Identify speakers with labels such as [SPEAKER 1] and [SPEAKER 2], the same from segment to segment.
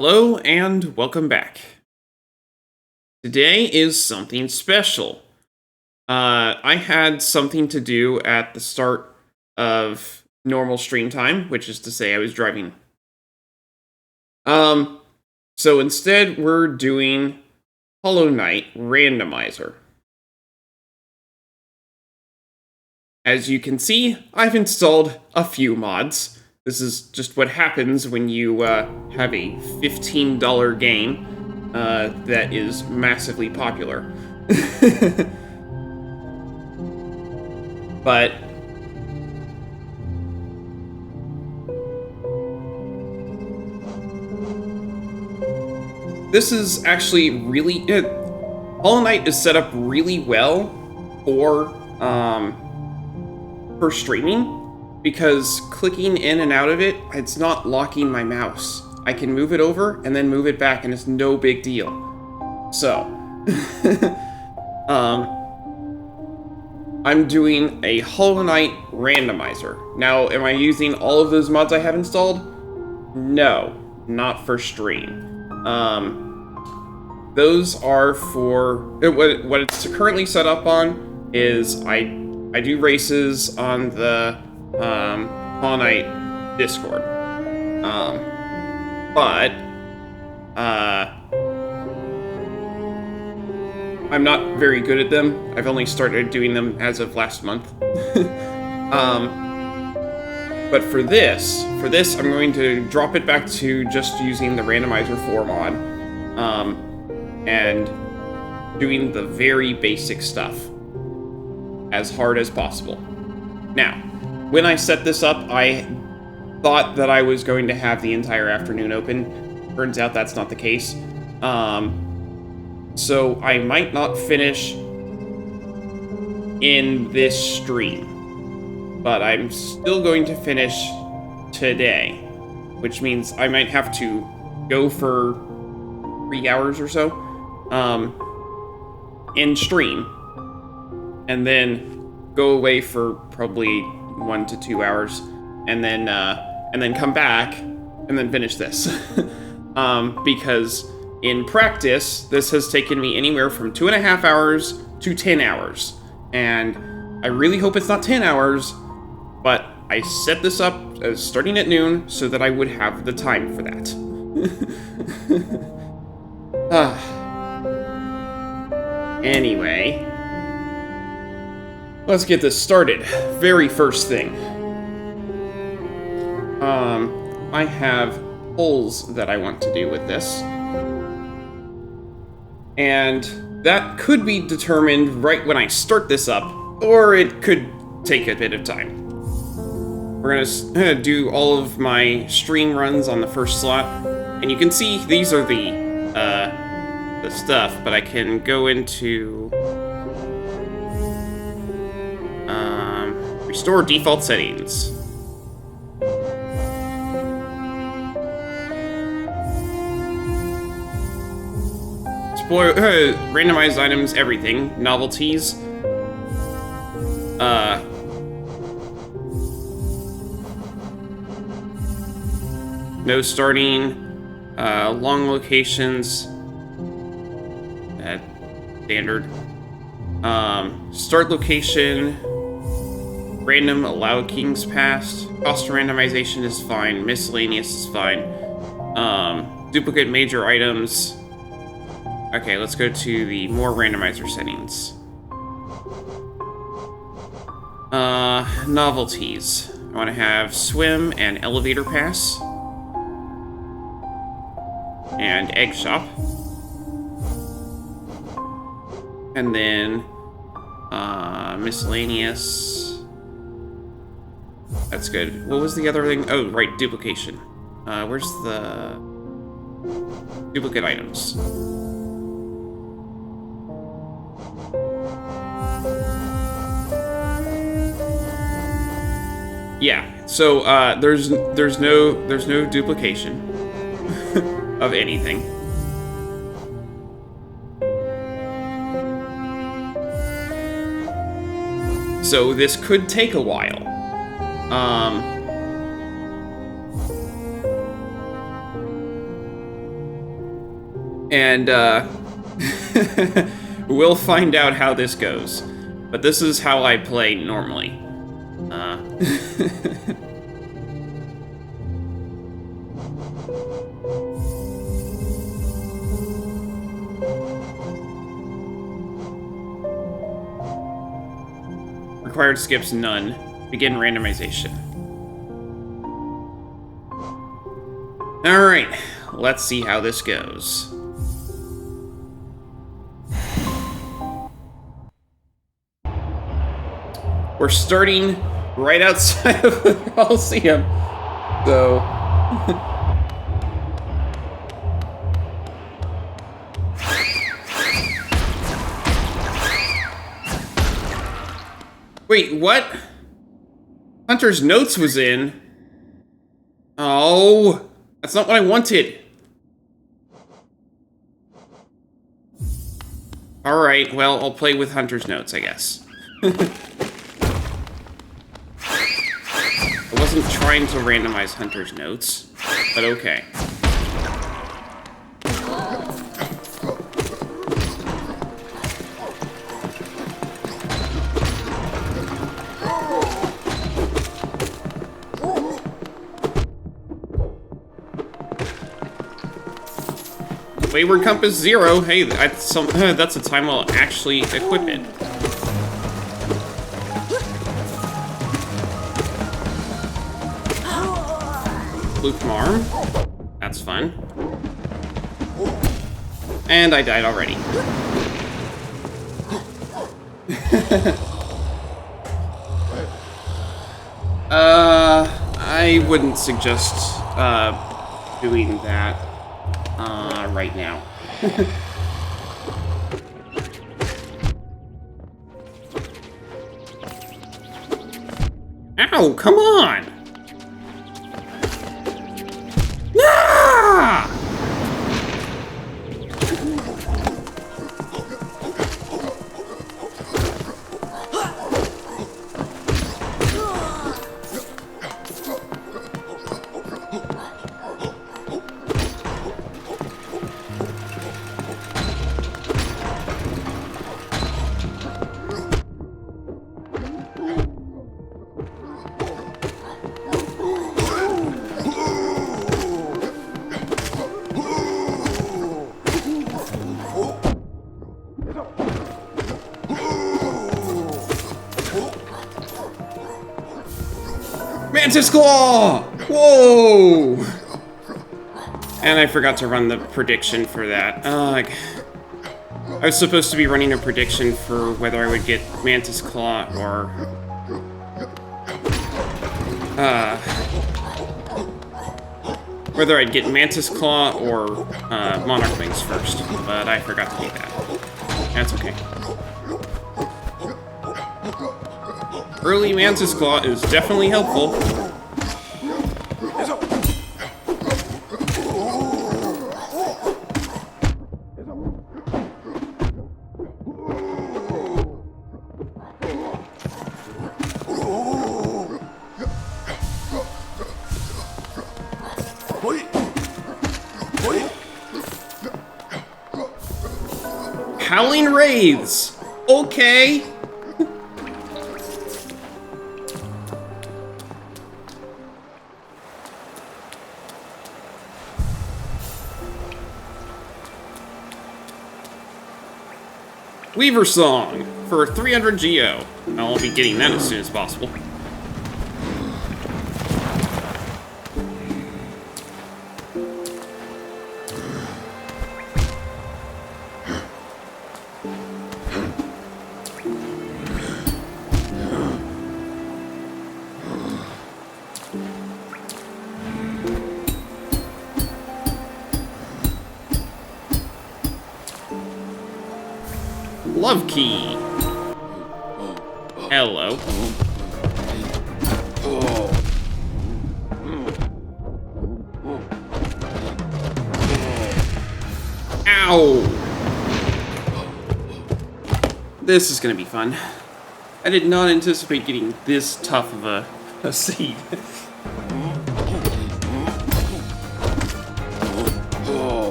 [SPEAKER 1] Hello and welcome back. Today is something special. I had something to do at the start of normal stream time, which is to say I was driving. So instead we're doing Hollow Knight Randomizer. As you can see, I've installed a few mods. This is just what happens when you have a $15 game that is massively popular. But this is actually really... Hollow Knight is set up really well for streaming, because clicking in and out of it, it's not locking my mouse. I can move it over and then move it back, and it's no big deal. So, I'm doing a Hollow Knight Randomizer. Now, am I using all of those mods I have installed? No, not for stream. Those are for... What it's currently set up on is I do races on the Hollow Knight Discord. But I'm not very good at them. I've only started doing them as of last month. But for this, I'm going to drop it back to just using the Randomizer 4 mod, and doing the very basic stuff as hard as possible. Now, when I set this up, I thought that I was going to have the entire afternoon open. Turns out that's not the case. So I might not finish in this stream, but I'm still going to finish today, which means I might have to go for 3 hours or so in stream, and then go away for probably 1 to 2 hours, and then come back and then finish this. Because in practice, this has taken me anywhere from 2.5 hours to 10 hours. And I really hope it's not 10 hours, but I set this up as starting at noon so that I would have the time for that. Anyway, let's get this started. Very first thing. I have holes that I want to do with this. And that could be determined right when I start this up, or it could take a bit of time. We're gonna do all of my stream runs on the first slot, and you can see these are the stuff, but I can go into restore default settings. Randomized items, everything. Novelties. No starting. Long locations. Standard. Start location. Random allow kings passed. Cost randomization is fine. Miscellaneous is fine. Duplicate major items. Okay, let's go to the more randomizer settings. Novelties. I want to have swim and elevator pass. And egg shop. And then, miscellaneous. That's good. What was the other thing? Oh, right, duplication. Where's the duplicate items? Yeah, so there's no duplication of anything. So this could take a while. And we'll find out how this goes. But this is how I play normally. Required skips, none. Begin randomization. Alright, let's see how this goes. We're starting right outside of the Coliseum, so... Wait, what? Hunter's Notes was in? Oh, that's not what I wanted. Alright, well, I'll play with Hunter's Notes, I guess. I wasn't trying to randomize Hunter's Notes, but okay. Wayward Compass 0. Hey, that's a time I'll actually equip it. Luke Marm. That's fun. And I died already. I wouldn't suggest doing that right now. Ow, come on! Ah! Mantis Claw! Whoa! And I forgot to run the prediction for that. I was supposed to be running a prediction for whether I would get Mantis Claw or... whether I'd get Mantis Claw or Monarch Wings first, but I forgot to do that. That's okay. Early Mantis Claw is definitely helpful. Howling Wraiths! Okay! Weaver Song for 300 Geo. I'll be getting that as soon as possible. Love Key. Hello. Ow! This is gonna be fun. I did not anticipate getting this tough of a seed.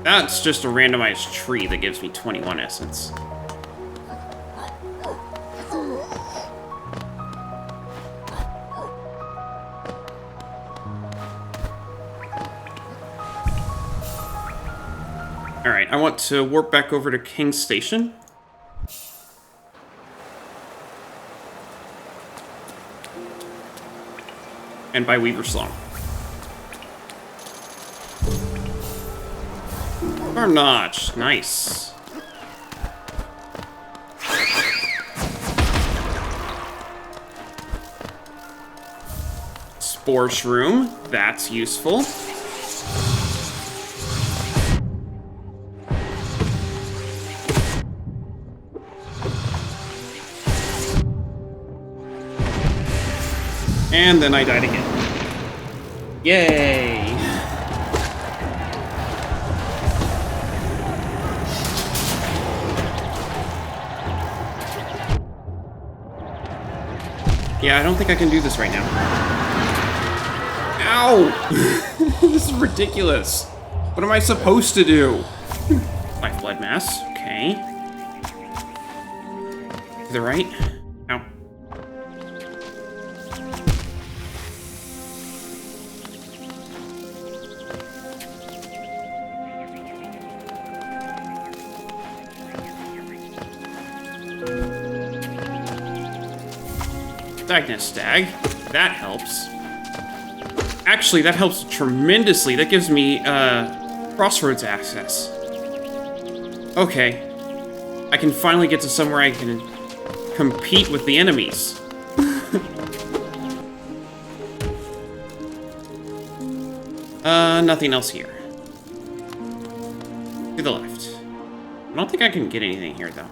[SPEAKER 1] That's just a randomized tree that gives me 21 essence. Alright, I want to warp back over to King's Station. And by Weaver's Song. Arm Notch, nice. Spore Shroom, that's useful. And then I died again. Yay! Yeah, I don't think I can do this right now. Ow! This is ridiculous. What am I supposed to do? Lifeblood Mass, okay. Is it right? Ow. Stagnus Stag. That helps. Actually, that helps tremendously. That gives me, crossroads access. Okay. I can finally get to somewhere I can compete with the enemies. Nothing else here. To the left. I don't think I can get anything here, though.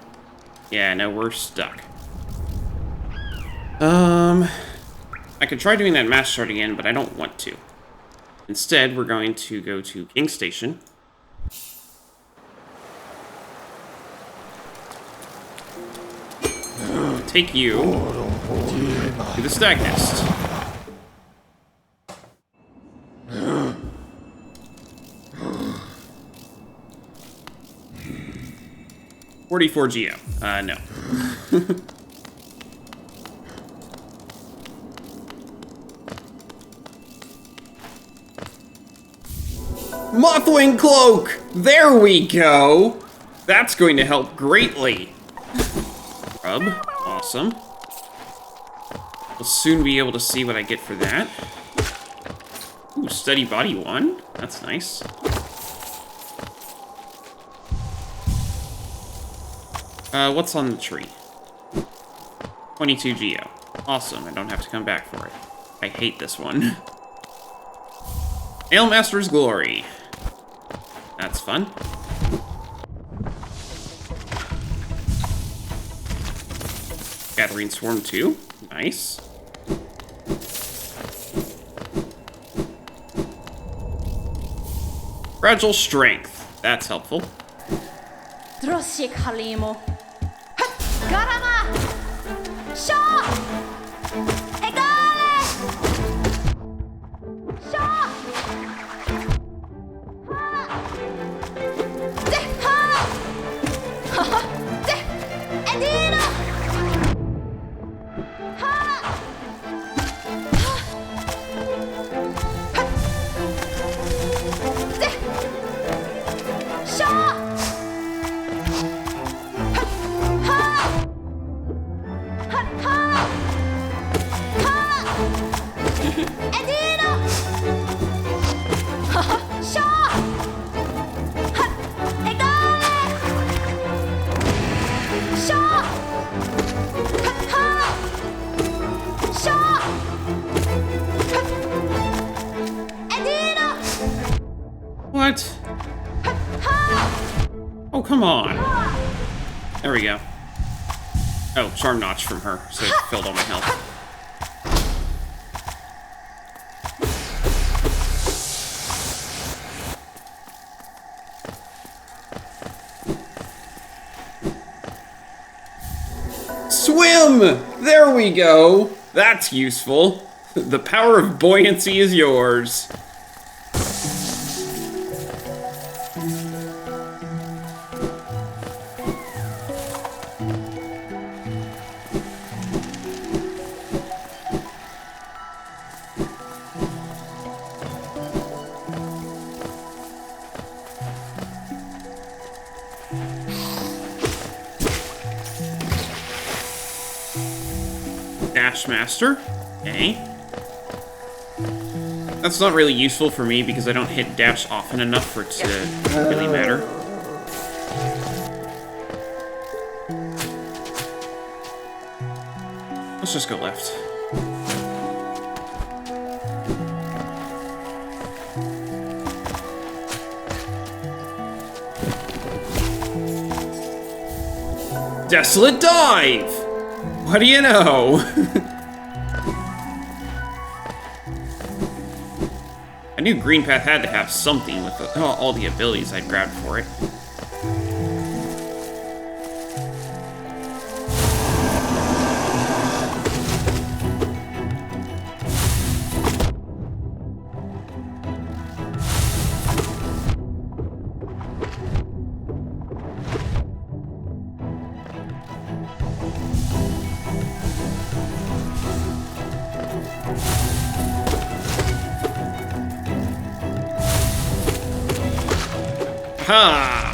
[SPEAKER 1] Yeah, no, we're stuck. I could try doing that mass shard again, but I don't want to. Instead, we're going to go to King's Station. Take you to the Stag Nest. $44 Geo. No. Mothwing Cloak! There we go! That's going to help greatly. Rub. Awesome. We'll soon be able to see what I get for that. Ooh, Steady Body 1. That's nice. What's on the tree? 22 Geo. Awesome, I don't have to come back for it. I hate this one. Alemaster's Glory. That's fun. Gathering Swarm 2. Nice. Fragile Strength. That's helpful.
[SPEAKER 2] Droshik Halimo. Garama! Shaw! Egale! Shaw! Ha! De ha! Ha ha! De! Edino! Ha! Ha! Ha! De! Shaw!
[SPEAKER 1] What? Oh, come on. There we go. Oh, Charm Notch from her, so it filled all my health. Swim! There we go! That's useful. The power of buoyancy is yours. Dash Master. Okay. That's not really useful for me because I don't hit dash often enough for it to really matter. Let's just go left. Desolate Dive! What do you know? I knew Green Path had to have something with all the abilities I grabbed for it. Ha!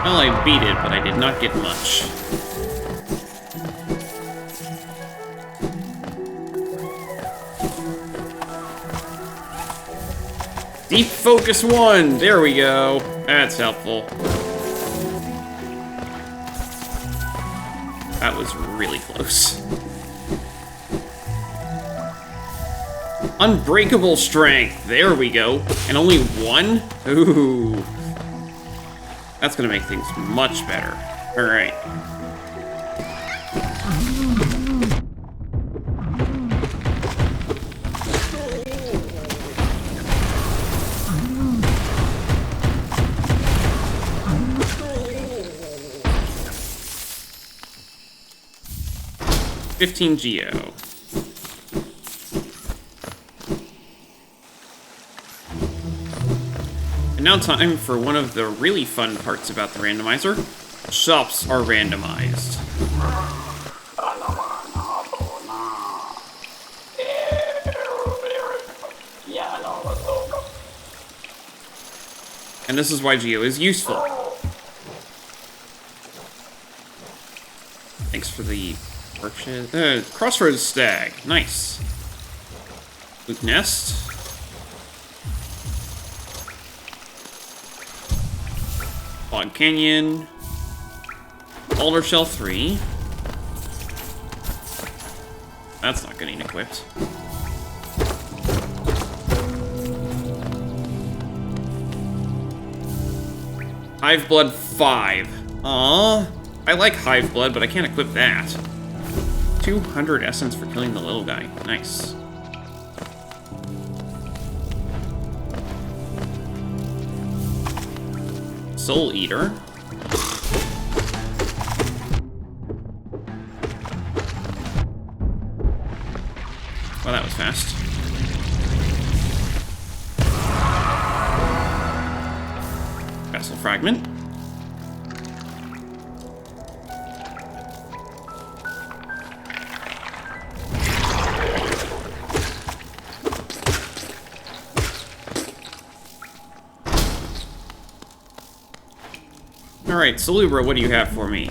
[SPEAKER 1] Well, I beat it, but I did not get much. Deep Focus 1! There we go. That's helpful. That was really close. Unbreakable Strength. There we go. And only one? Ooh. That's gonna make things much better. Alright. $15 Geo. And now time for one of the really fun parts about the randomizer. Shops are randomized. And this is why Geo is useful. Thanks for the purchase. Crossroads Stag. Nice. Luke Nest. Log Canyon, Alder Shell 3. That's not getting equipped. Hive Blood 5. Aww. I like Hive Blood, but I can't equip that. 200 essence for killing the little guy. Nice. Soul Eater. Well, that was fast. Vessel Fragment. Alright, Salubra, what do you have for me?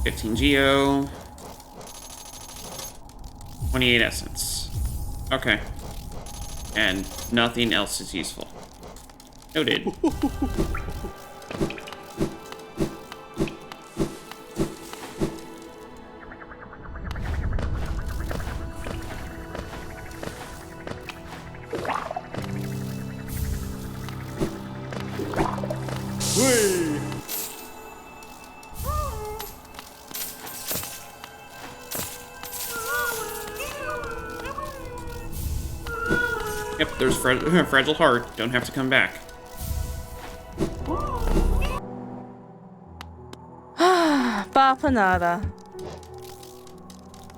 [SPEAKER 1] $15 Geo. 28 essence. Okay. And nothing else is useful. Noted. Yep, there's Fragile Heart. Don't have to come back.
[SPEAKER 3] Papa nada.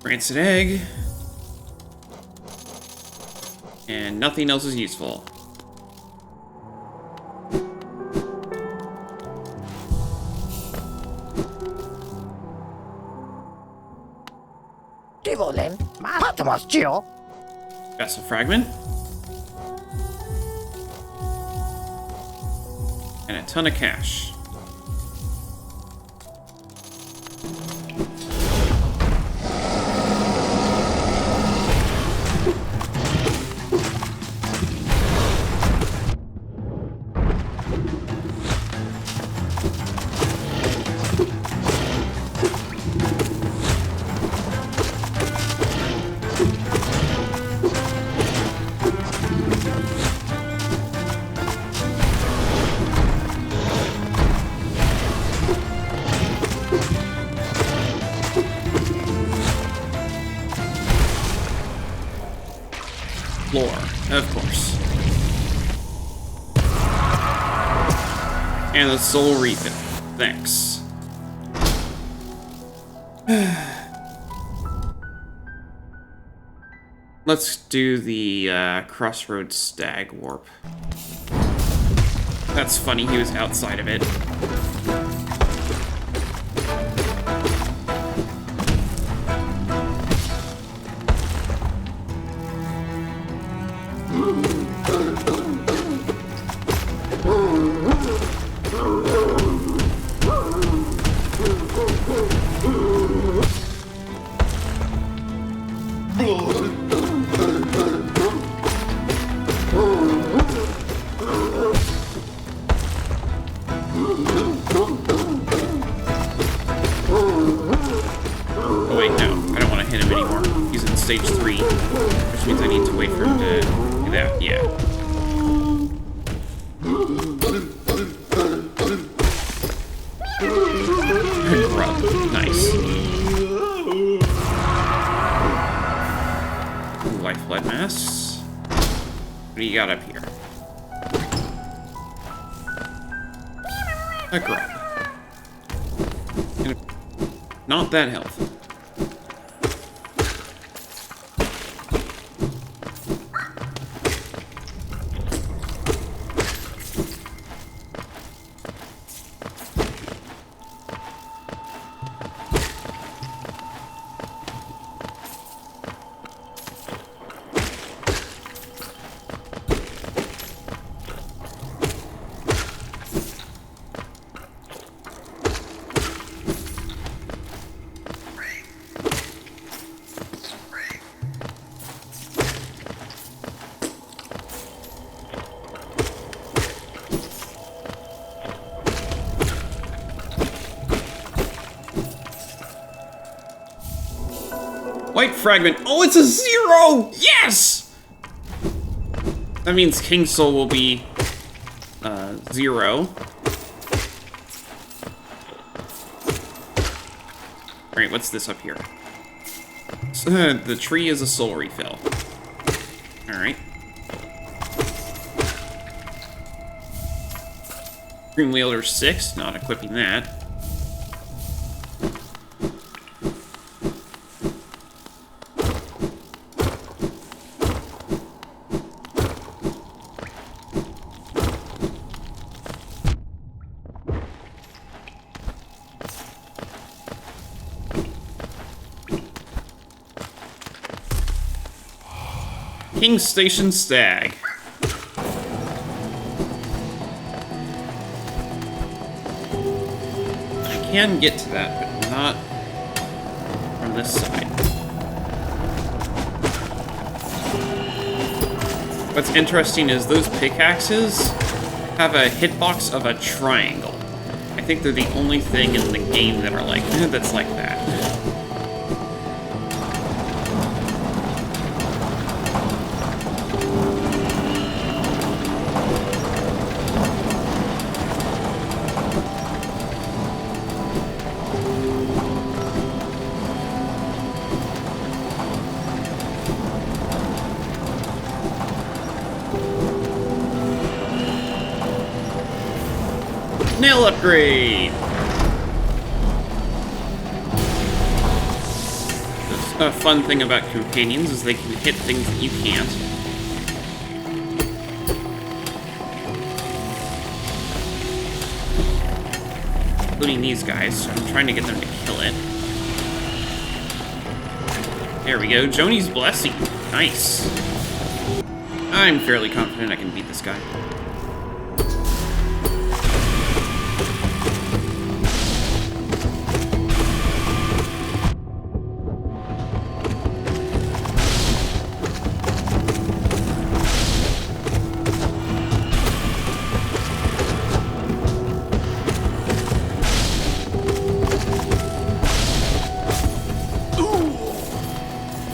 [SPEAKER 1] Rancid egg. And nothing else is useful. Vessel fragment. And a ton of cash. Floor, of course. And the soul refill. Thanks. Let's do the Crossroads Stag Warp. That's funny, he was outside of it. Oh wait, no. I don't want to hit him anymore. He's in stage 3, which means I need to wait for him to do that. Yeah. Grub. Nice. Life blood masks. What do you got up here? A grub. Not that healthy. White fragment. Oh, it's a 0! Yes! That means King Soul will be 0. Alright, what's this up here? So, the tree is a soul refill. Alright. Green Wielder 6, not equipping that. King Station Stag. I can get to that, but not from this side. What's interesting is those pickaxes have a hitbox of a triangle. I think they're the only thing in the game that are like that's like that. Nail upgrade! a fun thing about companions is they can hit things that you can't. Including these guys, so I'm trying to get them to kill it. There we go, Joni's Blessing. Nice. I'm fairly confident I can beat this guy.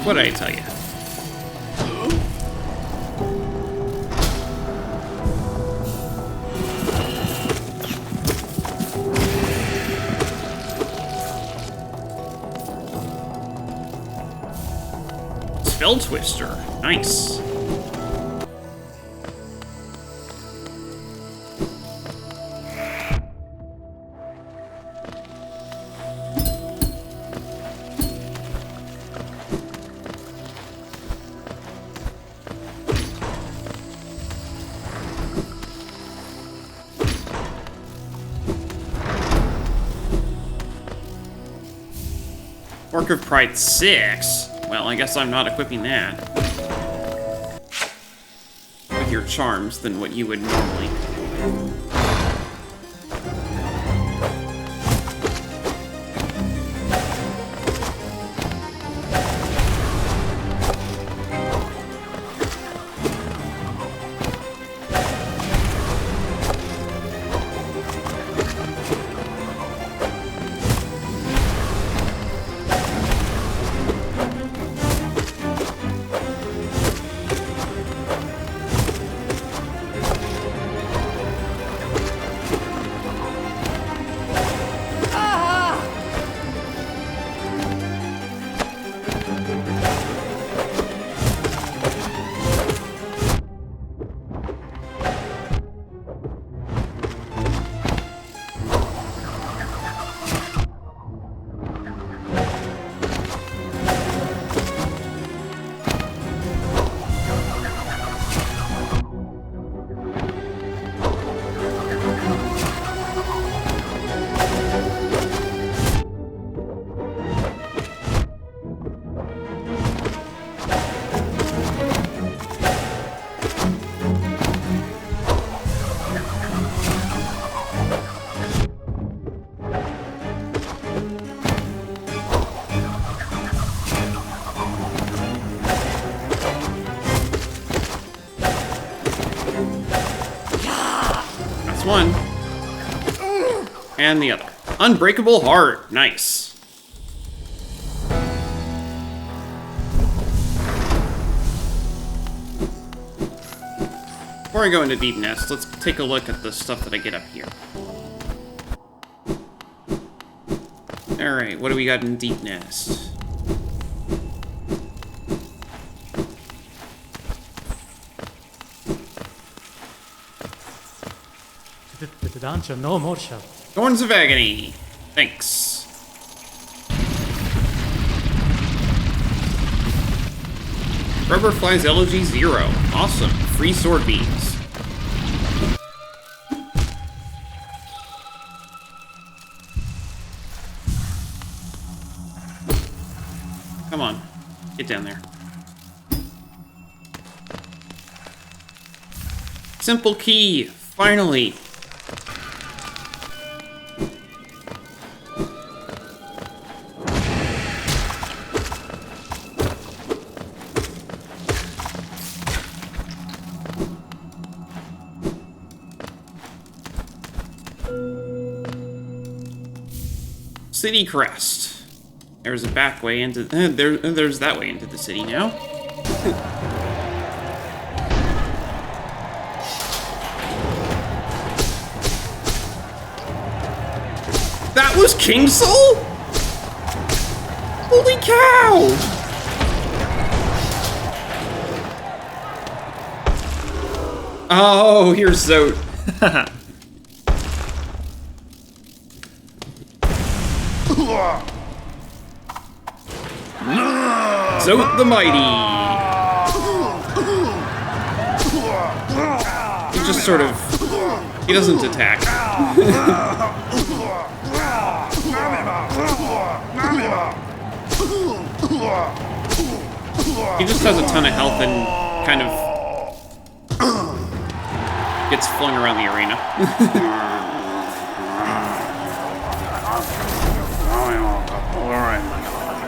[SPEAKER 1] What'd I tell you? Spell Twister. Nice. Orc of Pride 6? Well, I guess I'm not equipping that. With your charms than what you would normally. One. And the other. Unbreakable Heart. Nice. Before I go into Deep Nest, let's take a look at the stuff that I get up here. Alright, what do we got in Deep Nest?
[SPEAKER 3] The dungeon, no more shot.
[SPEAKER 1] Thorns of Agony. Thanks. Rubberfly's Elegy 0. Awesome. Free sword beams. Come on. Get down there. Simple key. Finally. City Crest. There's a back way into there's that way into the city now. That was King Soul? Holy cow! Oh, here's Zote. Zote the Mighty! He just sort of... He doesn't attack. He just has a ton of health and kind of gets flung around the arena.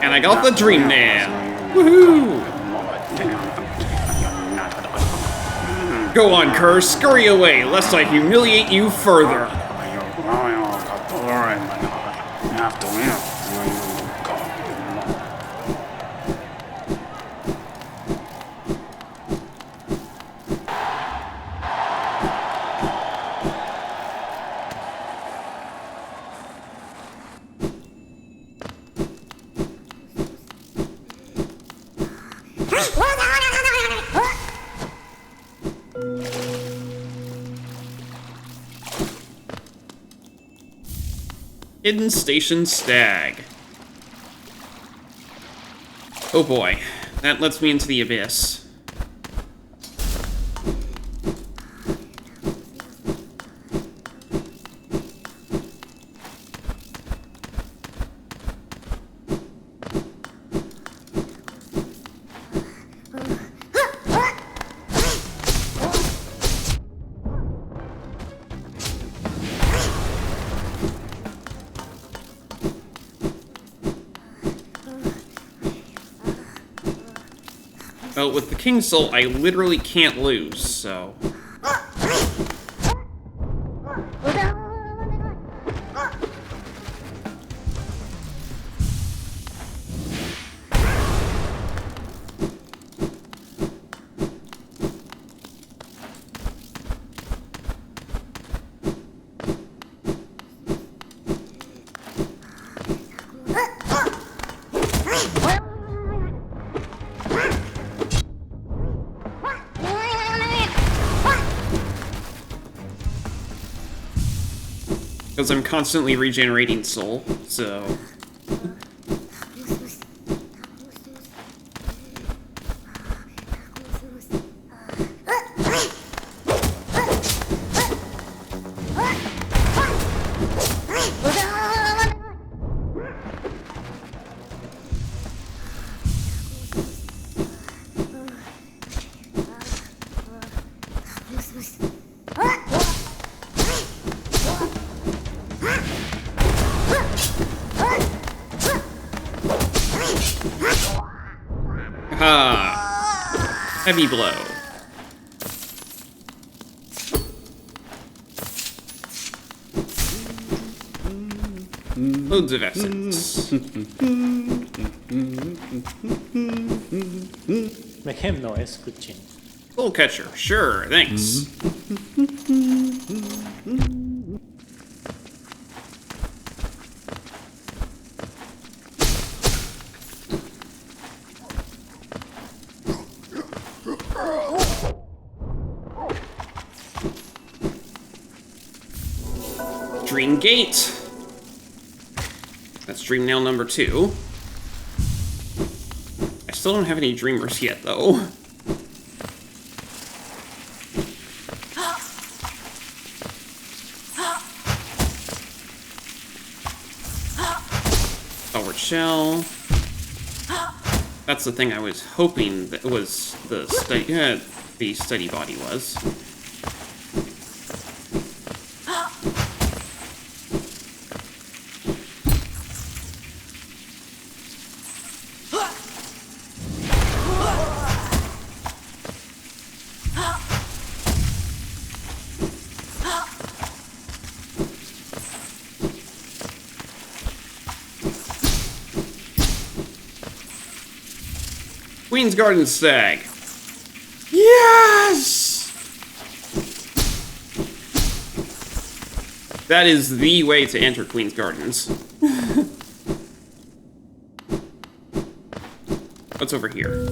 [SPEAKER 1] And I got the Dream Nail! Woohoo! Go on, Curse, scurry away, lest I humiliate you further. Hidden Station Stag. Oh boy, that lets me into the abyss. Well, with the King's Soul, I literally can't lose, so... Because I'm constantly regenerating soul, so... Ah, heavy blow. Loads of essence.
[SPEAKER 3] Make him noise, good chin.
[SPEAKER 1] Soul Catcher, sure, thanks. Dream Gate. That's Dream Nail number 2. I still don't have any Dreamers yet, though. Forward Shell. That's the thing I was hoping that was the steady body was. Queen's Garden Stag. Yes! That is the way to enter Queen's Gardens. What's over here?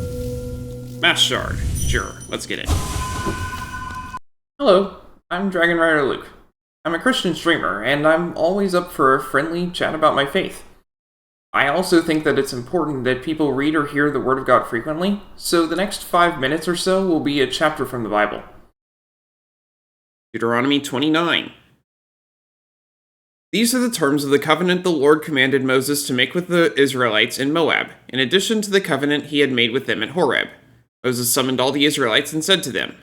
[SPEAKER 1] Mass Shard. Sure, let's get it. Hello, I'm Dragon Rider Luke. I'm a Christian streamer, and I'm always up for a friendly chat about my faith. I also think that it's important that people read or hear the Word of God frequently, so the next 5 minutes or so will be a chapter from the Bible. Deuteronomy 29. These are the terms of the covenant the Lord commanded Moses to make with the Israelites in Moab, in addition to the covenant he had made with them at Horeb. Moses summoned all the Israelites and said to them,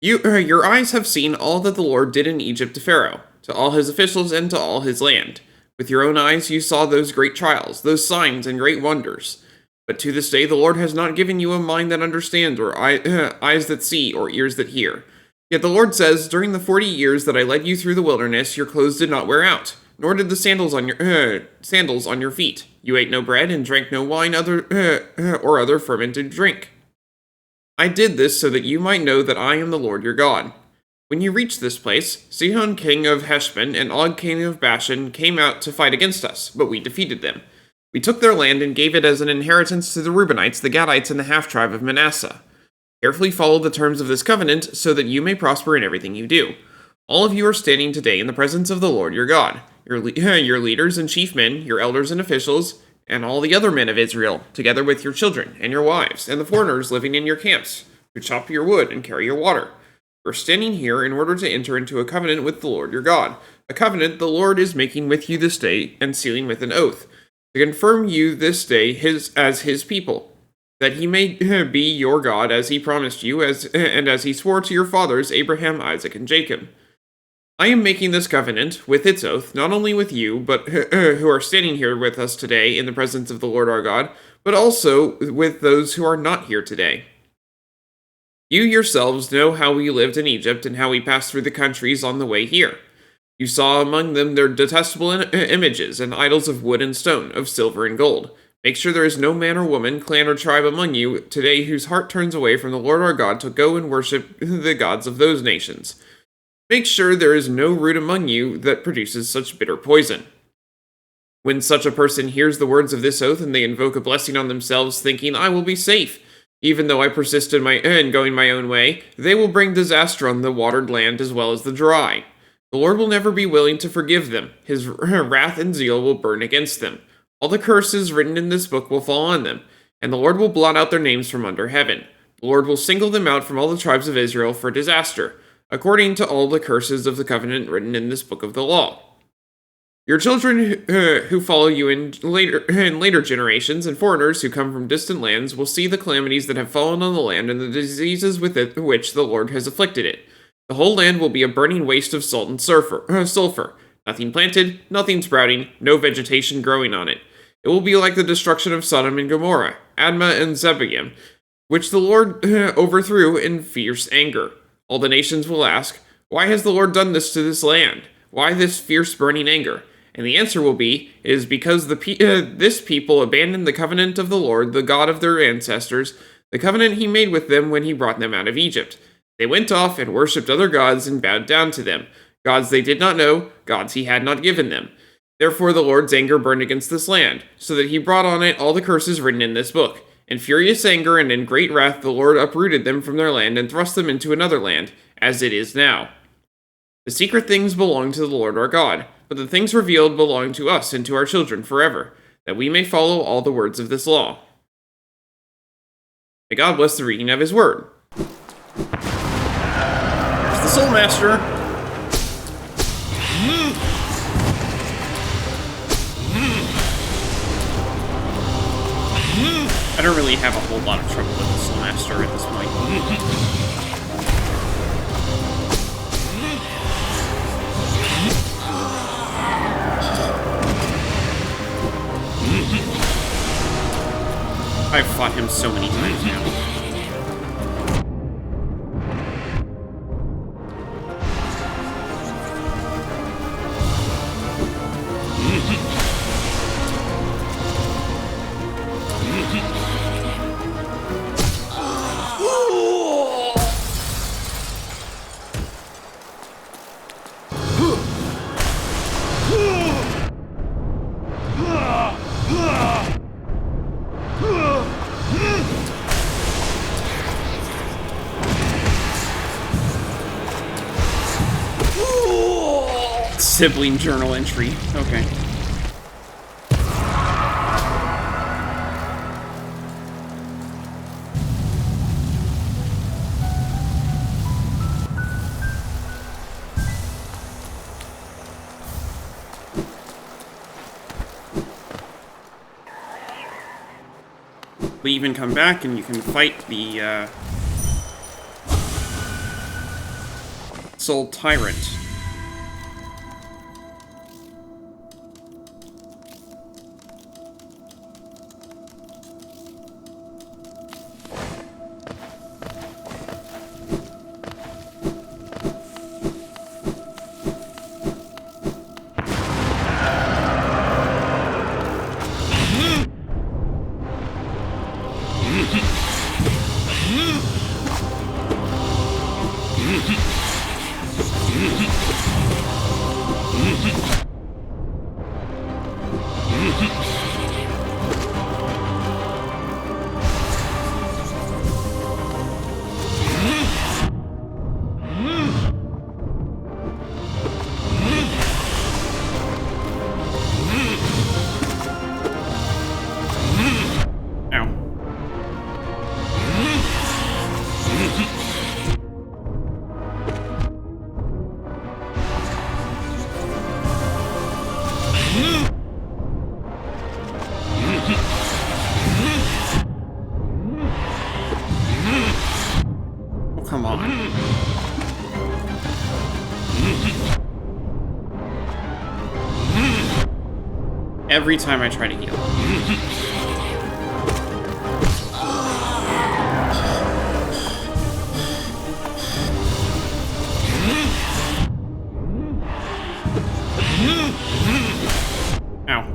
[SPEAKER 1] Your eyes have seen all that the Lord did in Egypt to Pharaoh, to all his officials, and to all his land. With your own eyes you saw those great trials, those signs and great wonders. But to this day the Lord has not given you a mind that understands, or eyes that see, or ears that hear. Yet the Lord says, During the 40 years that I led you through the wilderness, your clothes did not wear out, nor did the sandals on your feet. You ate no bread and drank no wine or other fermented drink. I did this so that you might know that I am the Lord your God. When you reached this place, Sihon king of Heshbon and Og king of Bashan came out to fight against us, but we defeated them. We took their land and gave it as an inheritance to the Reubenites, the Gadites, and the half-tribe of Manasseh. Carefully follow the terms of this covenant so that you may prosper in everything you do. All of you are standing today in the presence of the Lord your God, your leaders and chief men, your elders and officials, and all the other men of Israel, together with your children and your wives, and the foreigners living in your camps, who chop your wood and carry your water. You are standing here in order to enter into a covenant with the Lord your God, a covenant the Lord is making with you this day and sealing with an oath, to confirm you this day as his people, that he may be your God as he promised you, and as he swore to your fathers Abraham, Isaac, and Jacob. I am making this covenant, with its oath, not only with you, but who are standing here with us today in the presence of the Lord our God, but also with those who are not here today. You yourselves know how we lived in Egypt and how we passed through the countries on the way here. You saw among them their detestable images and idols of wood and stone, of silver and gold. Make sure there is no man or woman, clan or tribe among you today whose heart turns away from the Lord our God to go and worship the gods of those nations. Make sure there is no root among you that produces such bitter poison. When such a person hears the words of this oath and they invoke a blessing on themselves, thinking, I will be safe, even though I persist in going my own way, they will bring disaster on the watered land as well as the dry. The Lord will never be willing to forgive them. His wrath and zeal will burn against them. All the curses written in this book will fall on them, and the Lord will blot out their names from under heaven. The Lord will single them out from all the tribes of Israel for disaster, according to all the curses of the covenant written in this book of the law. Your children who follow you in later generations and foreigners who come from distant lands will see the calamities that have fallen on the land and the diseases with which the Lord has afflicted it. The whole land will be a burning waste of salt and sulfur. Nothing planted, nothing sprouting, no vegetation growing on it. It will be like the destruction of Sodom and Gomorrah, Admah and Zeboim, which the Lord overthrew in fierce anger. All the nations will ask, Why has the Lord done this to this land? Why this fierce burning anger? And the answer will be, it is because this people abandoned the covenant of the Lord, the God of their ancestors, the covenant he made with them when he brought them out of Egypt. They went off and worshipped other gods and bowed down to them, gods they did not know, gods he had not given them. Therefore the Lord's anger burned against this land, so that he brought on it all the curses written in this book. In furious anger and in great wrath the Lord uprooted them from their land and thrust them into another land, as it is now. The secret things belong to the Lord our God, but the things revealed belong to us and to our children forever, that we may follow all the words of this law. May God bless the reading of his word. There's the Soul Master. I don't really have a whole lot of trouble with the Soul Master at this point. I've fought him so many times now. Sibling journal entry. Okay. leave and come back, and you can fight the Soul Tyrant. Come on. Every time I try to heal. Ow.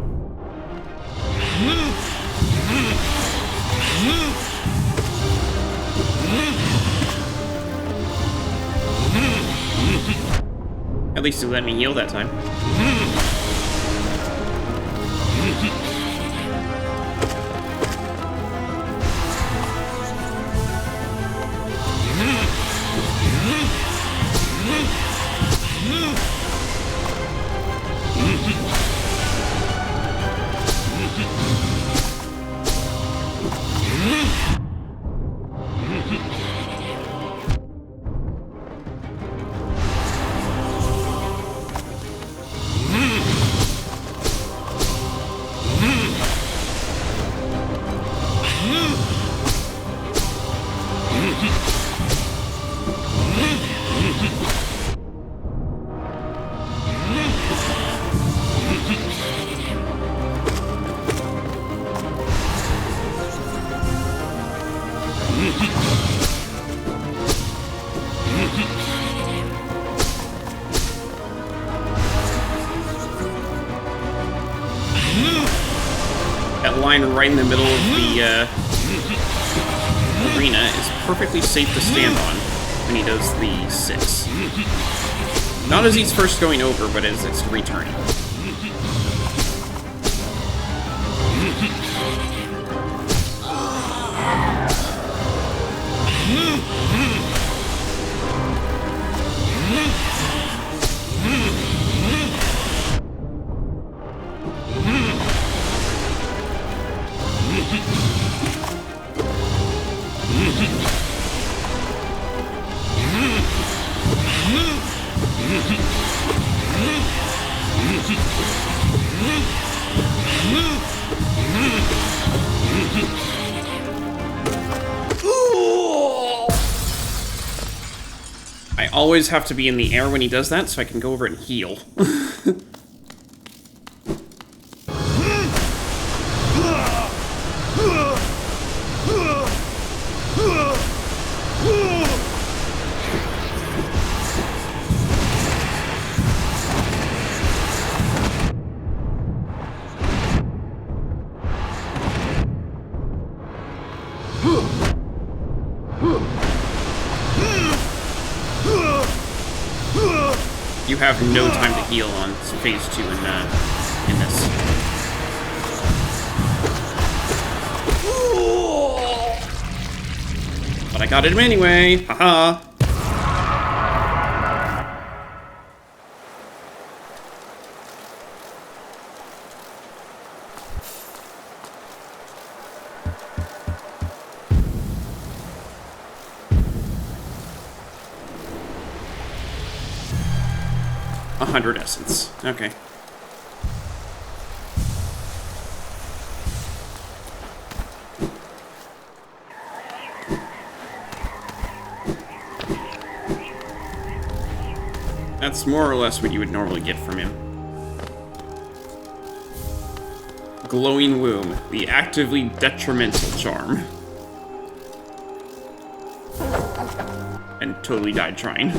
[SPEAKER 1] At least it let me heal that time. That line right in the middle of the arena is perfectly safe to stand on when he does the 6. Not as he's first going over, but as it's returning. I always have to be in the air when he does that, so I can go over and heal. You have no time to heal on phase 2 in this. But I got him anyway! Haha! $100 essence. Okay. That's more or less what you would normally get from him. Glowing Womb, the actively detrimental charm. And totally died trying.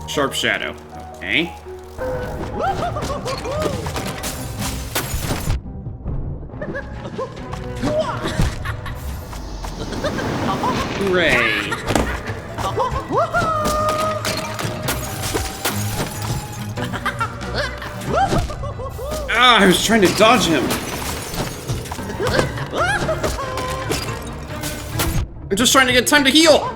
[SPEAKER 1] Sharp Shadow. Okay. Hooray. Ah, I was trying to dodge him. I'm just trying to get time to heal.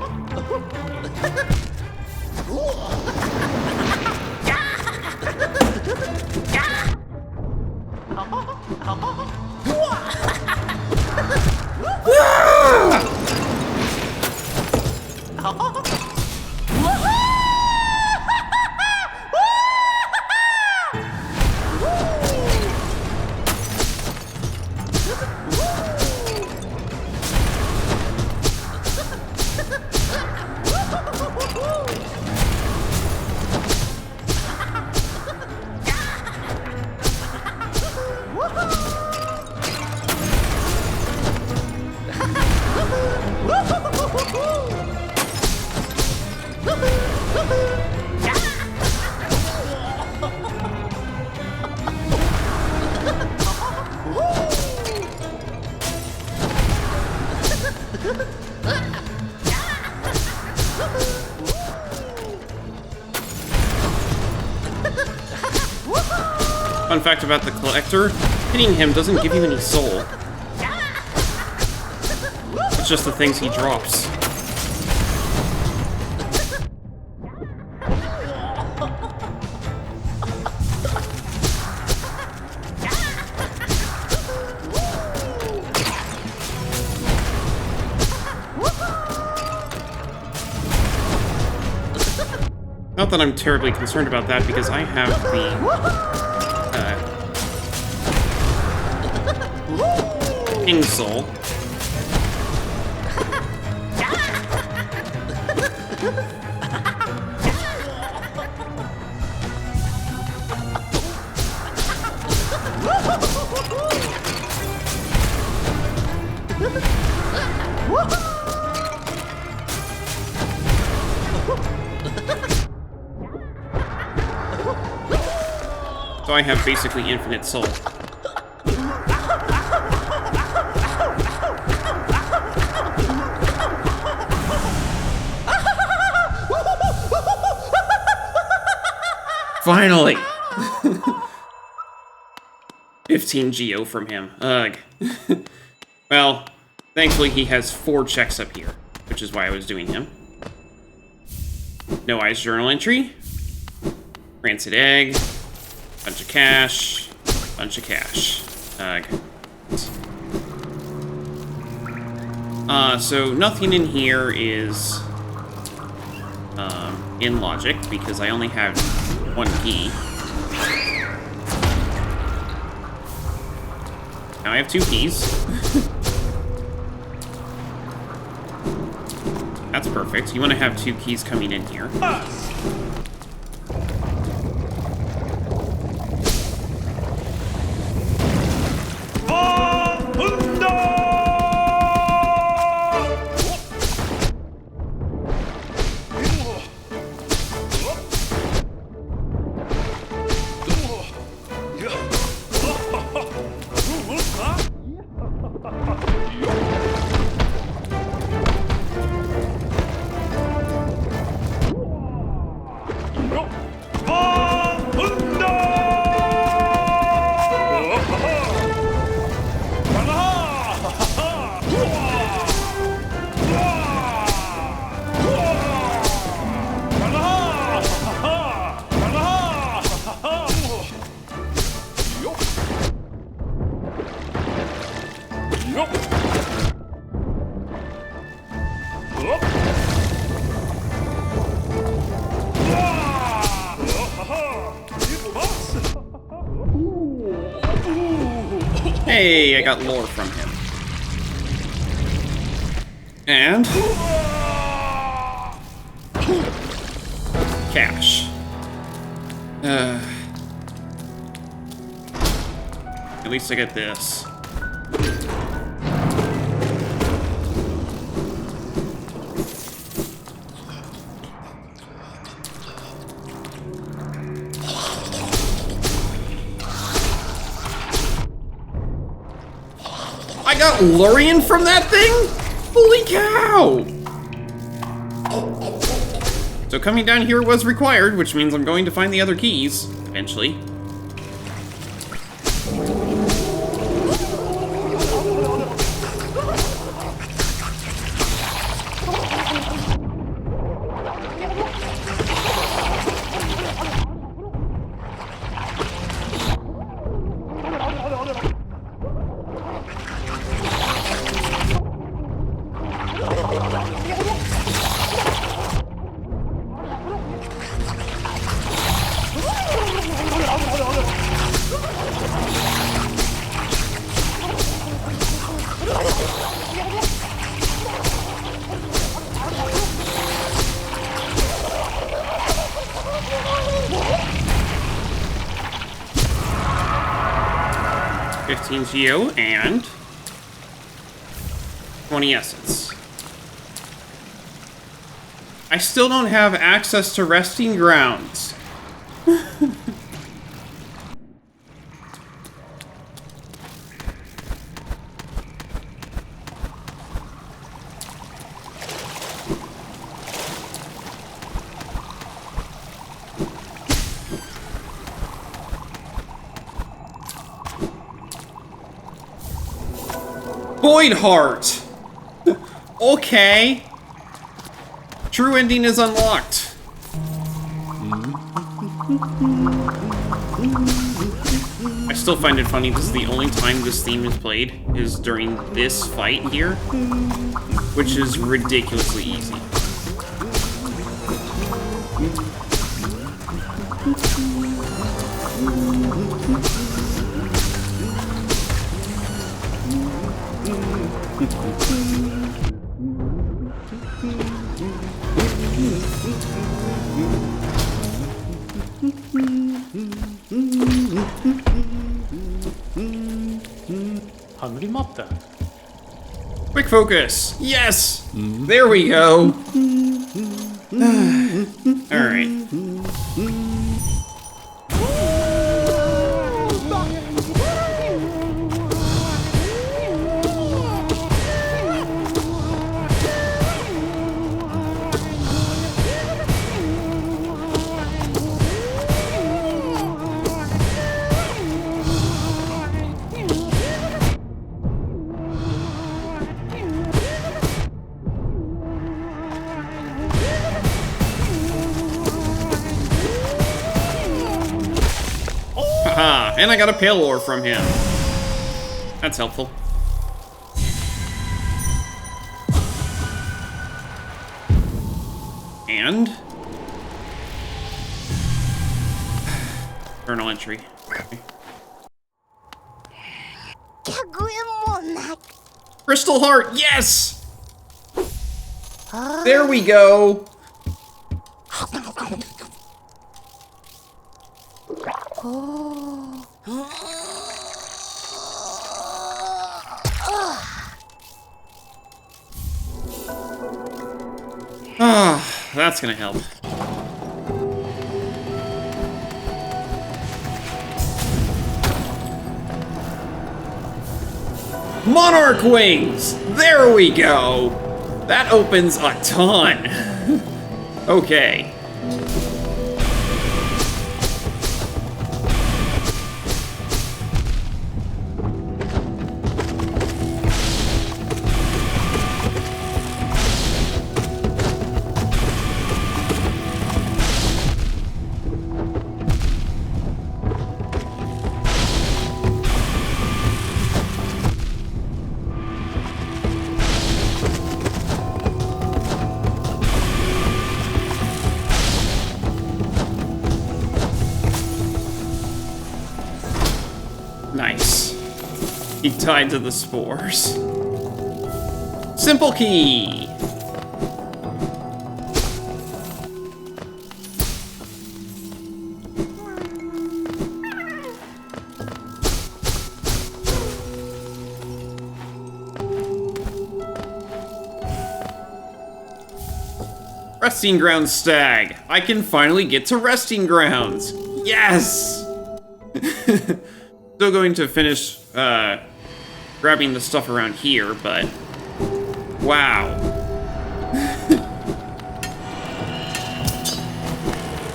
[SPEAKER 1] Fun fact about the collector, hitting him doesn't give you any soul. It's just the things he drops. Not that I'm terribly concerned about that, because I have the King Soul. So I have basically infinite soul. Finally! 15 Geo from him. Ugh. Well, thankfully he has 4 checks up here, which is why I was doing him. No Eyes journal entry. Rancid egg. Bunch of cash. Bunch of cash. Ugh. So nothing in here is in logic, because I only have 1 key. Now I have 2 keys. That's perfect. You want to have 2 keys coming in here. Hey, I got lore from him. And cash. At least I get this. I got Lurian from that thing? Holy cow! So coming down here was required, which means I'm going to find the other keys, eventually. Geo and 20 essence. I still don't have access to resting grounds. Void Heart! Okay. True ending is unlocked. I still find it funny because the only time this theme is played is during this fight here, which is ridiculously easy.
[SPEAKER 3] Hungry mob then.
[SPEAKER 1] Quick focus! Yes! There we go! Alright. Haha, and I got a pale ore from him. That's helpful. And journal entry. Okay. Crystal Heart, yes! There we go! Ah, that's gonna help. Monarch Wings! There we go! That opens a ton. Okay. Nice. He tied to the spores. Simple key! Resting grounds stag. I can finally get to resting grounds. Yes! Still going to finish grabbing the stuff around here, but wow.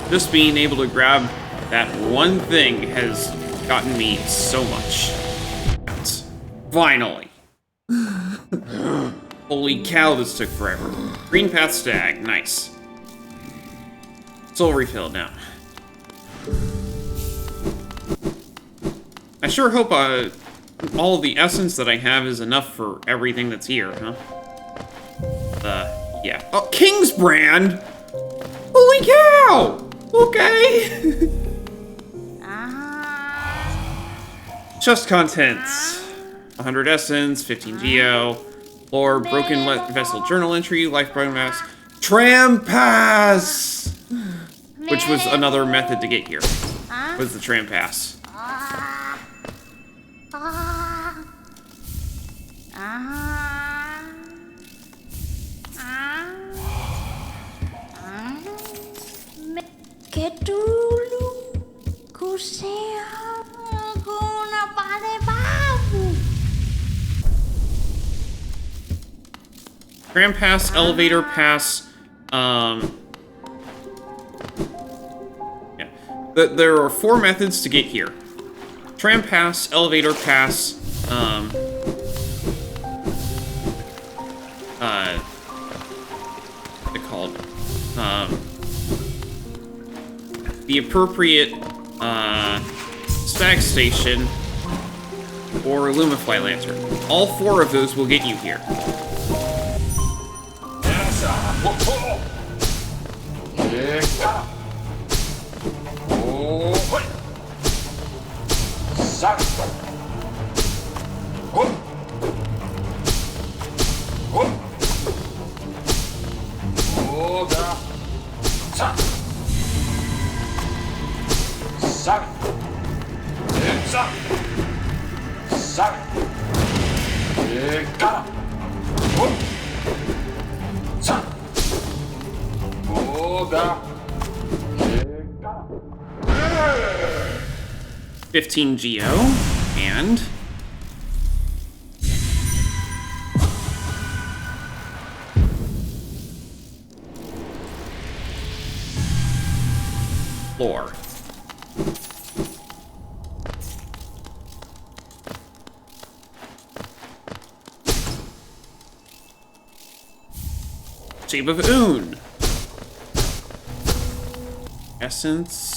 [SPEAKER 1] Just being able to grab that one thing has gotten me so much. Finally. Holy cow, this took forever. Green path stag, nice. Soul refill now. I sure hope all the essence that I have is enough for everything that's here, huh? Yeah. Oh, King's Brand! Holy cow! Okay! Chest contents. 100 essence, 15 geo, lore, broken vessel journal entry, life mass, tram pass! Which was another method to get here. Was the tram pass.
[SPEAKER 2] Que dulu ku siap guna pada babu.
[SPEAKER 1] Tram pass, elevator pass, yeah. There are 4 methods to get here. Tram pass, elevator pass, what's it called? The appropriate, stag station, or Lumify Lantern. All 4 of those will get you here. $15 geo, and lore. Shape of Oon. Essence.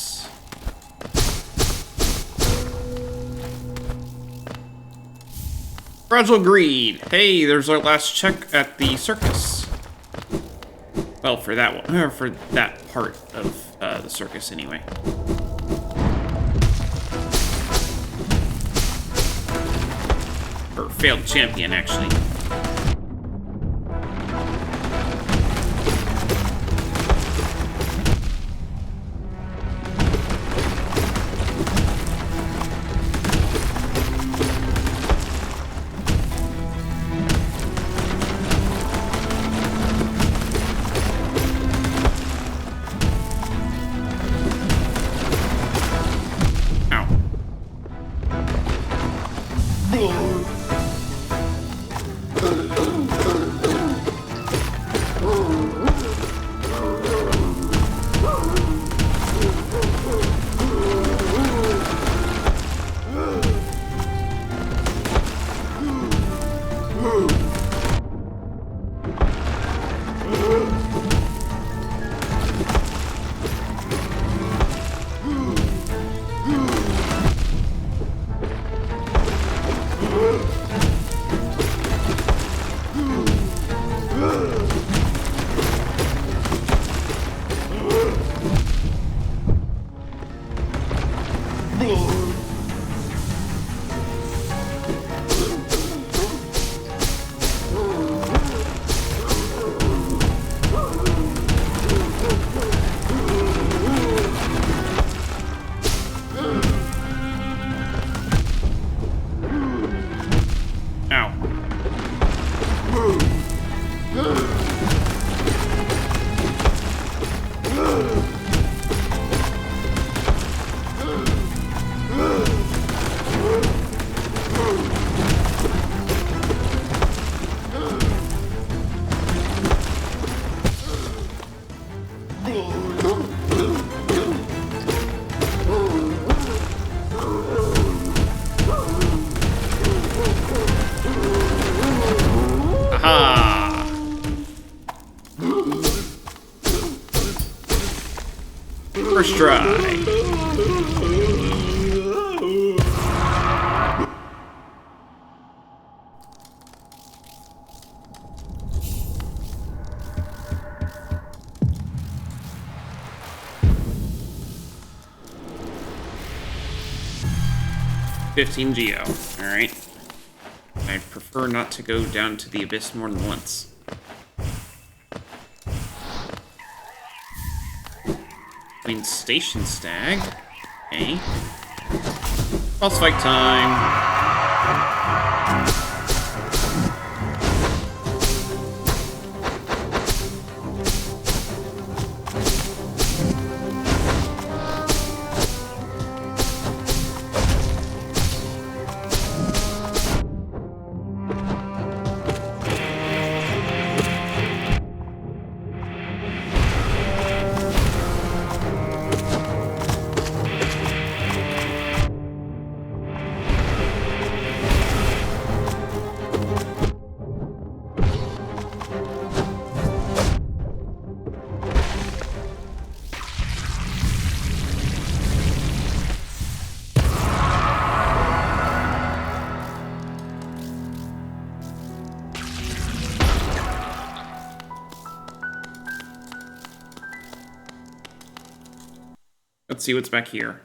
[SPEAKER 1] Fragile Greed. Hey, there's our last check at the circus. Well, for that one, or for that part of the circus, anyway. Or failed champion, actually. First try. $15 geo. Alright. I prefer not to go down to the abyss more than once. Queen Station Stag. Okay. Boss fight time. Let's see what's back here.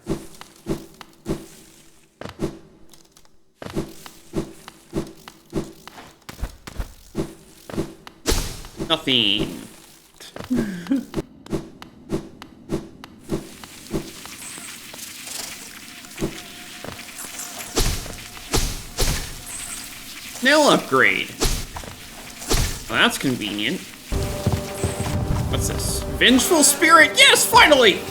[SPEAKER 1] Nothing. Snail upgrade. Well, that's convenient. What's this? Vengeful Spirit! Yes, finally!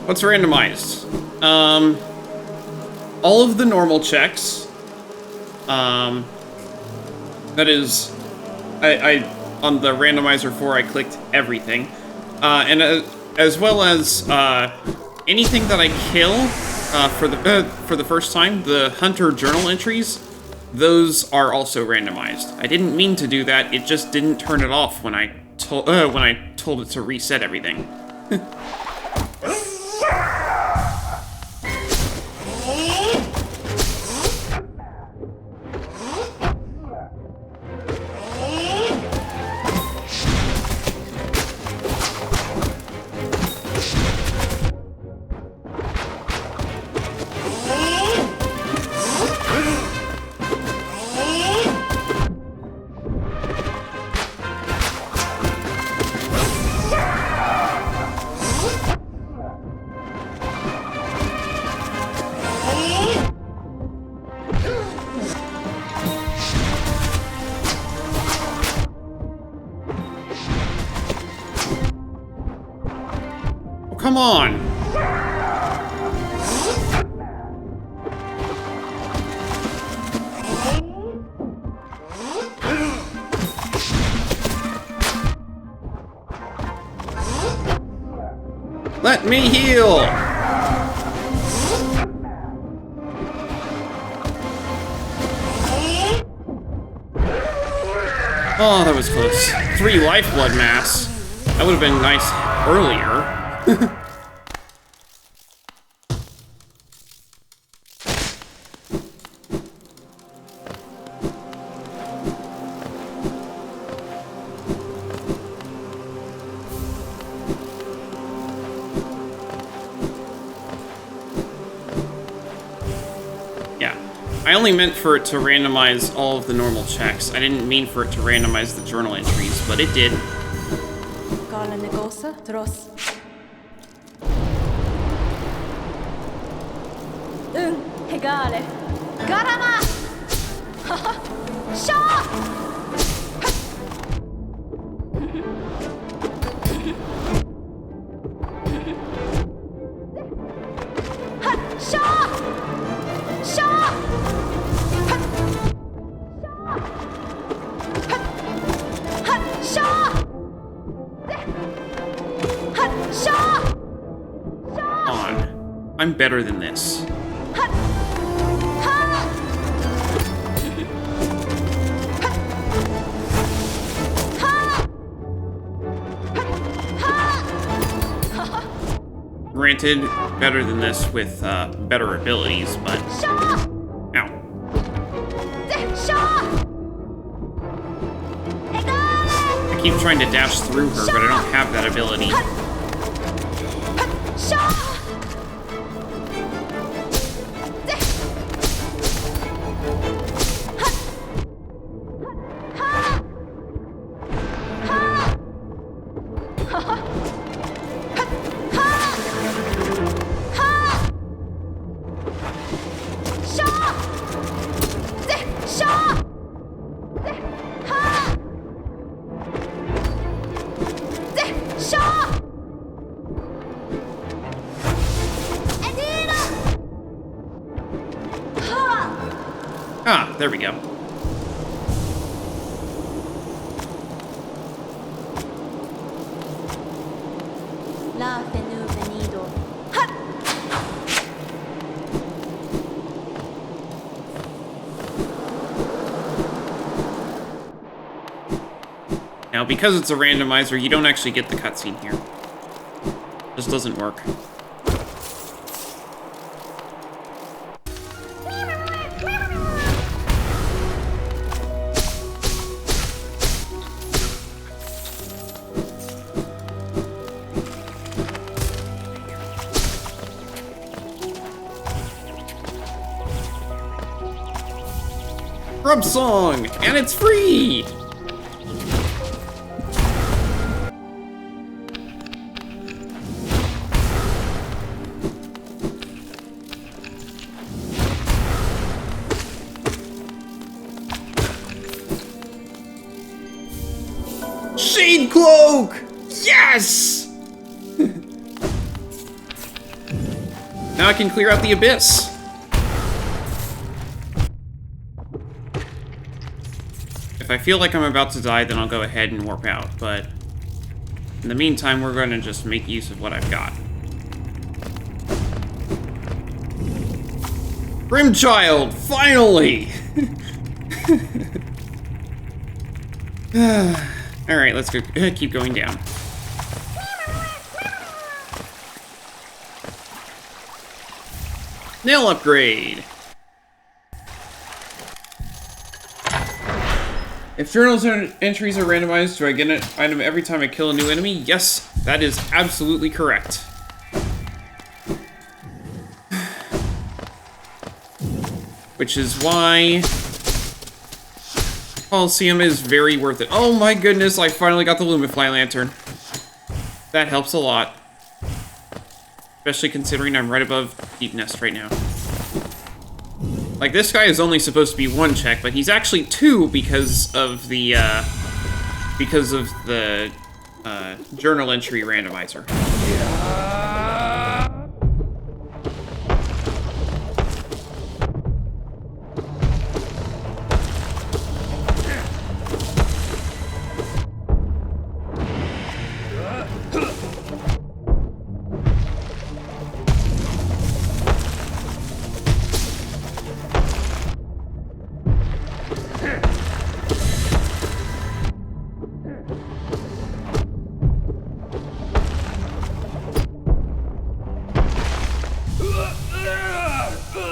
[SPEAKER 1] What's randomized? All of the normal checks. That is, I on the randomizer 4, I clicked everything, and as well as anything that I kill for the first time. The hunter journal entries, those are also randomized. I didn't mean to do that. It just didn't turn it off when I told it to reset everything. Come on! Let me heal! Oh, that was close. 3 lifeblood mass. That would have been nice earlier. I only meant for it to randomize all of the normal checks. I didn't mean for it to randomize the journal entries, but it did.
[SPEAKER 2] Gala negosa, tros. Hegale. Garama! Shaw!
[SPEAKER 1] I'm better than this. Granted, better than this with better abilities, but... Ow. I keep trying to dash through her, but I don't have that ability. Ah, there we go.
[SPEAKER 2] La fenu venido.
[SPEAKER 1] Now, because it's a randomizer, you don't actually get the cutscene here. Just doesn't work. Grub song, and it's free! Shade Cloak! Yes! Now I can clear out the abyss. If I feel like I'm about to die, then I'll go ahead and warp out, but in the meantime, we're going to just make use of what I've got. Grimchild, finally! Alright, let's go keep going down. Nail upgrade! If journal entries are randomized, do I get an item every time I kill a new enemy? Yes, that is absolutely correct. Which is why Coliseum is very worth it. Oh my goodness, I finally got the Lumify Lantern. That helps a lot. Especially considering I'm right above Deep Nest right now. Like, this guy is only supposed to be one check, but he's actually two because of the journal entry randomizer.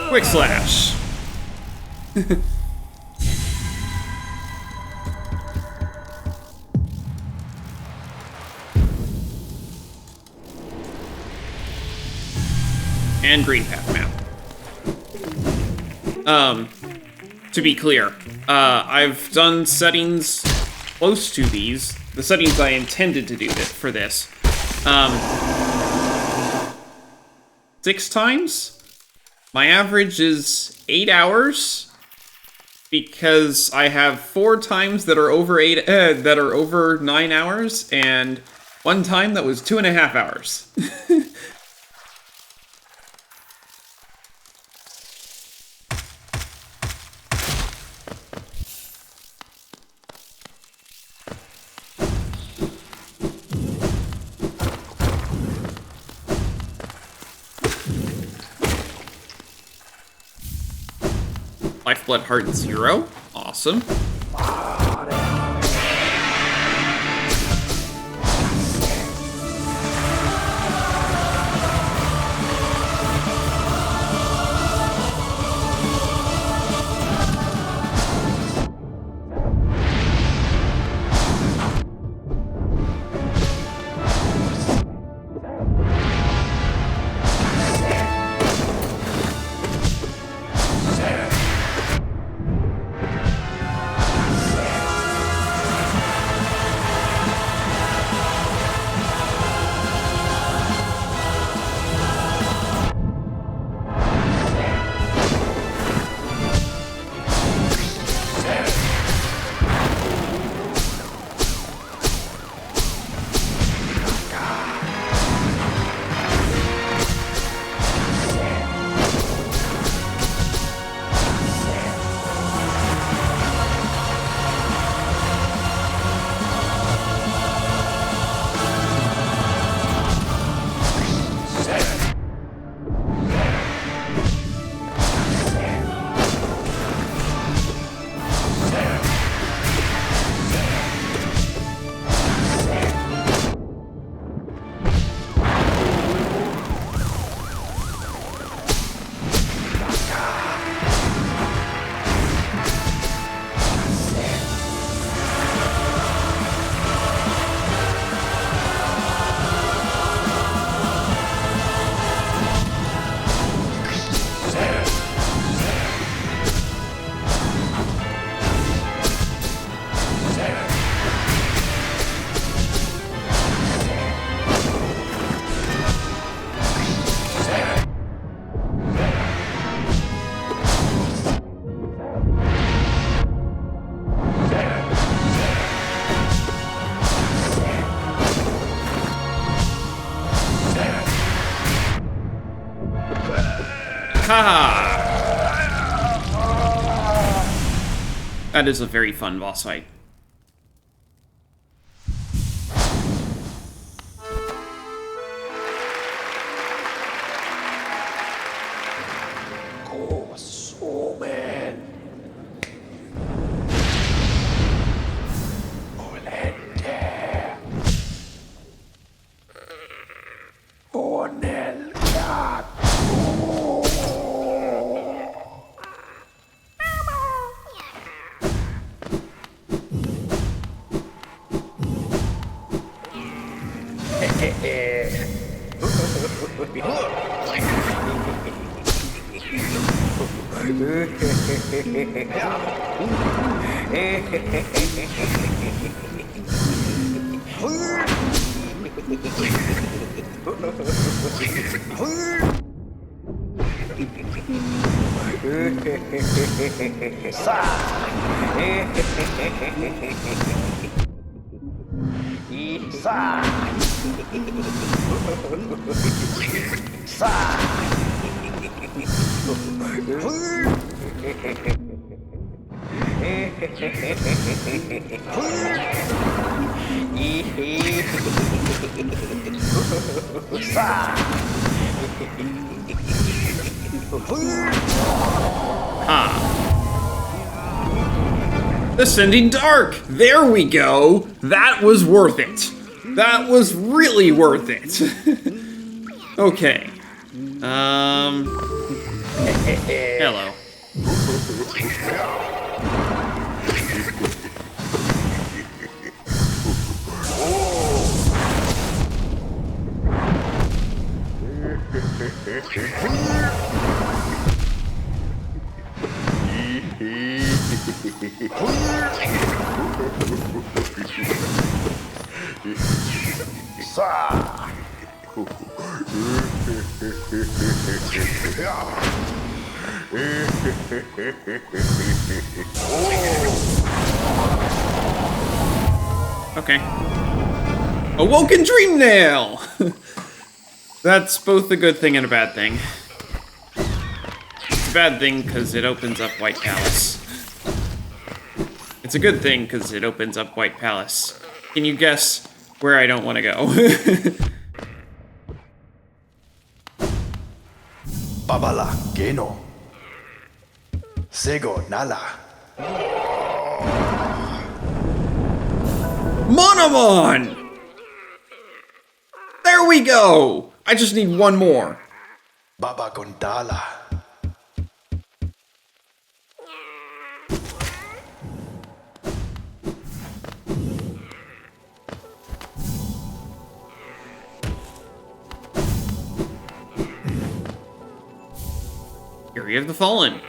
[SPEAKER 1] Quick slash. And green path map. to be clear. I've done settings close to these. The settings I intended to do for this. 6 times? My average is 8 hours. Because I have 4 times that are over 9 hours, and 1 time that was 2.5 hours. Lifeblood Heart 0. Awesome. That is a very fun boss fight. Descending Dark! There we go! That was worth it! That was really worth it! Okay. Hello. Okay. Awoken Dream Nail! That's both a good thing and a bad thing. It's a bad thing because it opens up White Palace. It's a good thing because it opens up White Palace. Can you guess where I don't want to go?
[SPEAKER 4] Babala Geno. Sego Nala.
[SPEAKER 1] Monomon! There we go! I just need one more.
[SPEAKER 4] Baba Gondala.
[SPEAKER 1] Fury of the Fallen.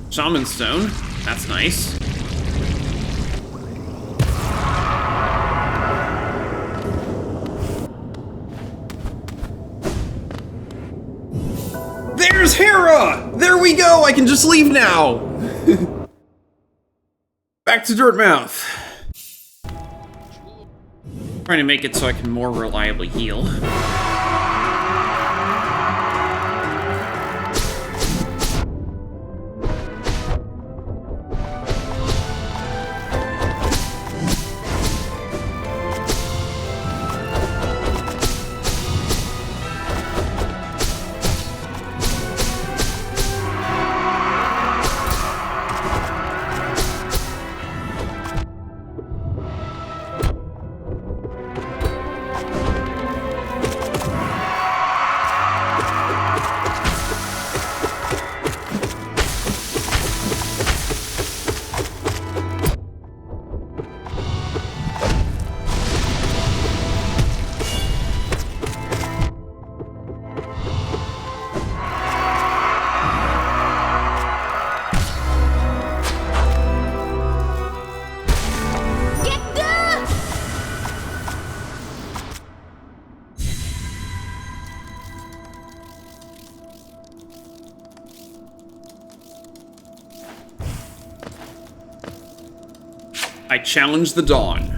[SPEAKER 1] Shaman Stone. That's nice. There's Hera! There we go! I can just leave now! Back to Dirtmouth. Trying to make it so I can more reliably heal. I challenge the dawn.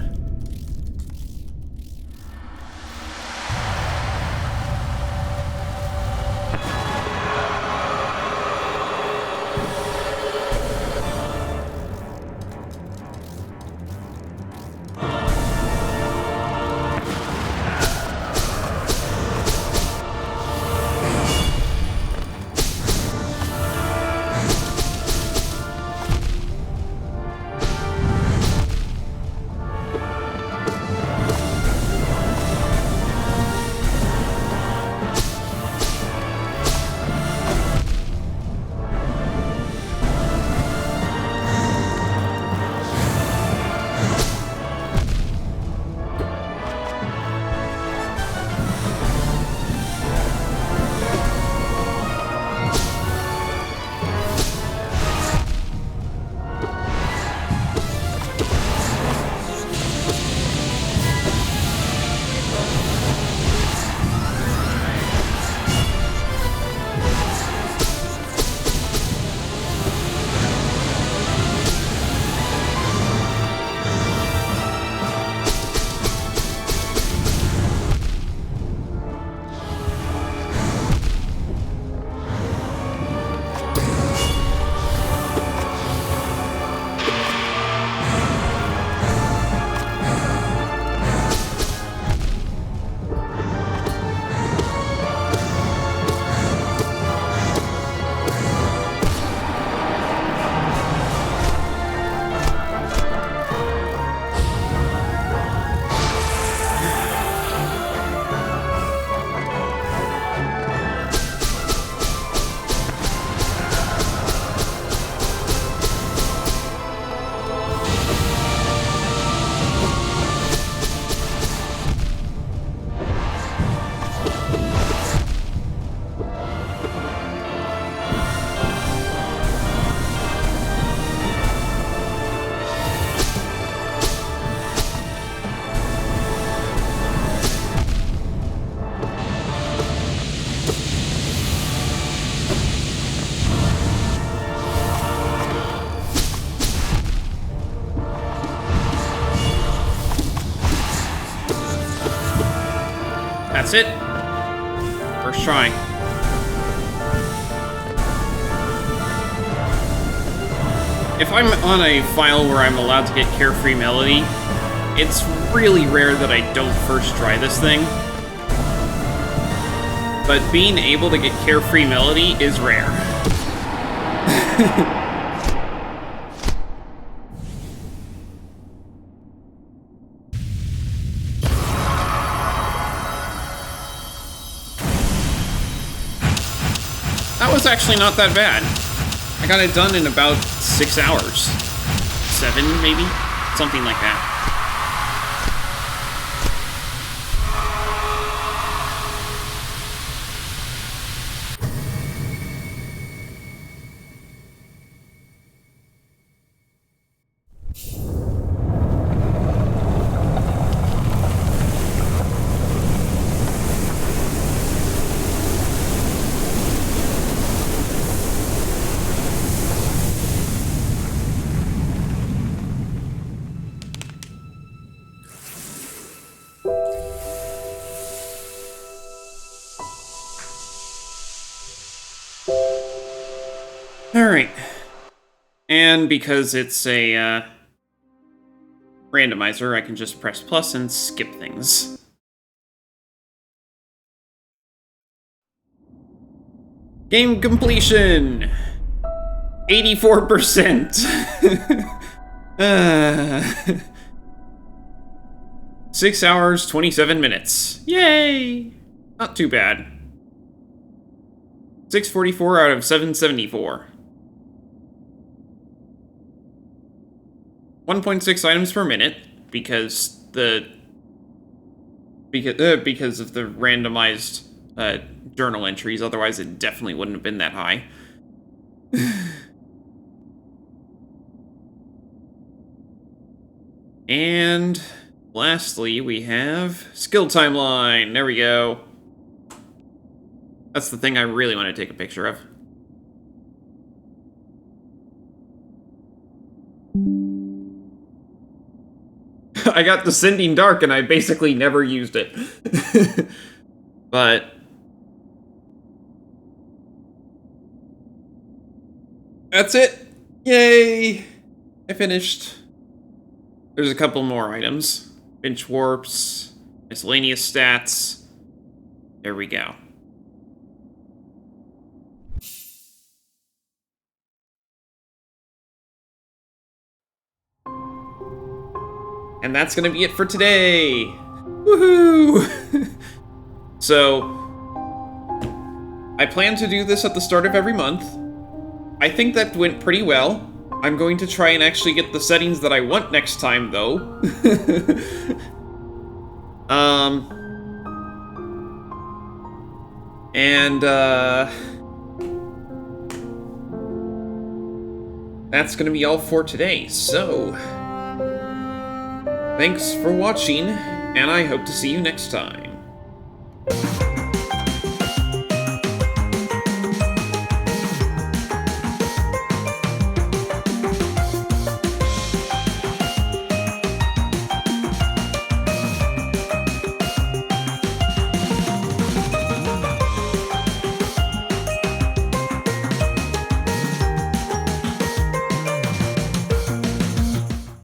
[SPEAKER 1] That's it. First try. If I'm on a file where I'm allowed to get Carefree Melody, it's really rare that I don't first try this thing. But being able to get Carefree Melody is rare. That was actually not that bad. I got it done in about 6 hours. 7, maybe? Something like that. Alright. And because it's a randomizer, I can just press plus and skip things. Game completion! 84%! 6 hours, 27 minutes. Yay! Not too bad. 644 out of 774. 1.6 items per minute, because of the randomized journal entries. Otherwise, it definitely wouldn't have been that high. And lastly, we have skill timeline. There we go. That's the thing I really want to take a picture of. I got Descending Dark and I basically never used it. But that's it. Yay! I finished. There's a couple more items. Bench warps, miscellaneous stats. There we go. And that's gonna be it for today! Woohoo! So, I plan to do this at the start of every month. I think that went pretty well. I'm going to try and actually get the settings that I want next time, though. That's gonna be all for today, so thanks for watching, and I hope to see you next time.